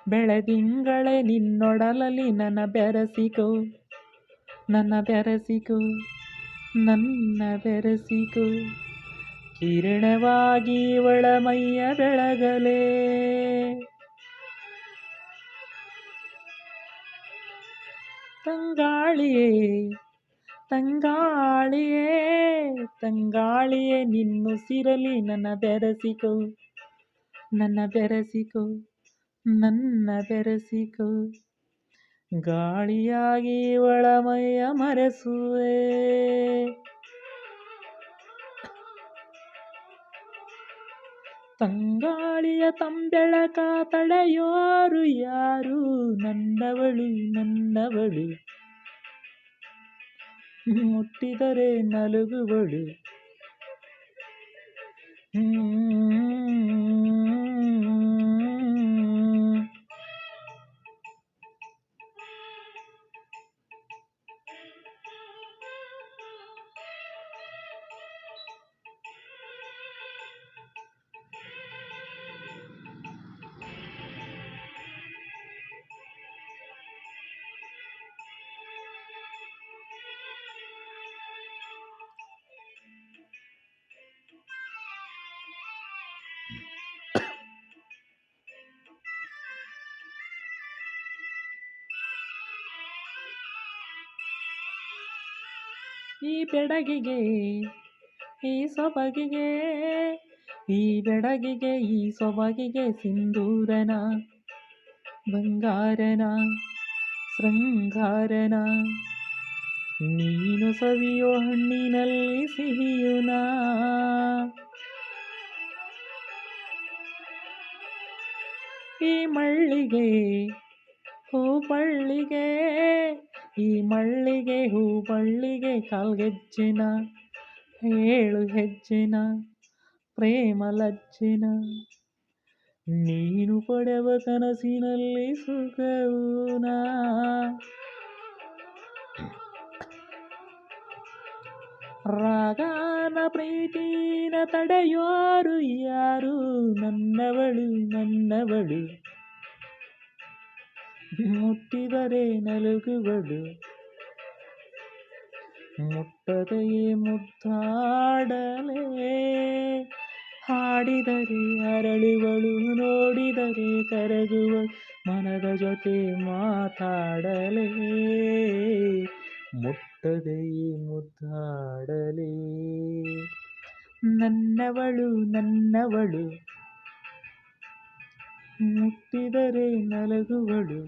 ಬೆಳದಿಂಗಳೇ ನಿನ್ನೊಡಲಲ್ಲಿ ನನ್ನ ಬೆರೆಸಿಕೋ, ನನ್ನ ಬೆರೆಸಿಕೋ, ನನ್ನ ಬೆರೆಸಿಕೋ. ಕಿರಣವಾಗಿ ಒಳಮೈಯ ಬೆಳಗಲೇ, ತಂಗಾಳಿಯೇ ತಂಗಾಳಿಯೇ ತಂಗಾಳಿಯೇ ನಿನ್ನುಸಿರಲಿ ನನ್ನ ಬೆರೆಸಿಕೋ, ನನ್ನ ಬೆರೆಸಿಕೋ, ನನ್ನ ಬೆರೆಸಿಕೋ. ಗಾಳಿಯಾಗಿ ಒಳಮೈಯ ಮರೆಸುವೆ, ತಂಗಾಳಿಯ ತಂಬೆಳಕ ತಡೆಯೋರು ಯಾರು, ನನ್ನವಳು ನನ್ನವಳು, ಮುಟ್ಟಿದರೆ ನಲುಗುವಳು. ಈ ಬೆಡಗಿಗೆ ಈ ಸೊಬಗಿಗೆ, ಈ ಬೆಡಗಿಗೆ ಈ ಸೊಬಗಿಗೆ ಸಿಂಧೂರನ ಬಂಗಾರನ ಶೃಂಗಾರನ, ನೀನು ಸವಿಯೋ ಹಣ್ಣಿನಲ್ಲಿ ಸಿಹಿಯುನ. ಈ ಮಳ್ಳಿಗೆ ಹೂಬಳ್ಳಿಗೆ, ಈ ಮಳ್ಳಿಗೆ ಹೂಬಳ್ಳಿಗೆ ಕಾಲ್ಗೆಜ್ಜೆನ, ಏಳು ಹೆಜ್ಜೆನ ಪ್ರೇಮ ಲಜ್ಜೆನ, ನೀನು ಪಡೆವ ಕನಸಿನಲ್ಲಿ ಸುಖವುನ. ರಾಗನ ಪ್ರೀತಿನ ತಡೆಯೋರು ಯಾರು, ನನ್ನವಳು ನನ್ನವಳು, ಮುಟ್ಟಿದರೆ ನಲುಗುವಳು. ಮುಟ್ಟದೆಯೇ ಮುದ್ದಾಡಲೇ, ಹಾಡಿದರೆ ಅರಳುವಳು, ನೋಡಿದರೆ ಕರಗುವ ಮನದ ಜೊತೆ ಮಾತಾಡಲೇ, ಮುಟ್ಟದೆಯೇ ಮುದ್ದಾಡಲೇ. ನನ್ನವಳು ನನ್ನವಳು, ಮುಟ್ಟಿದರೆ ನಲಗುವಳು.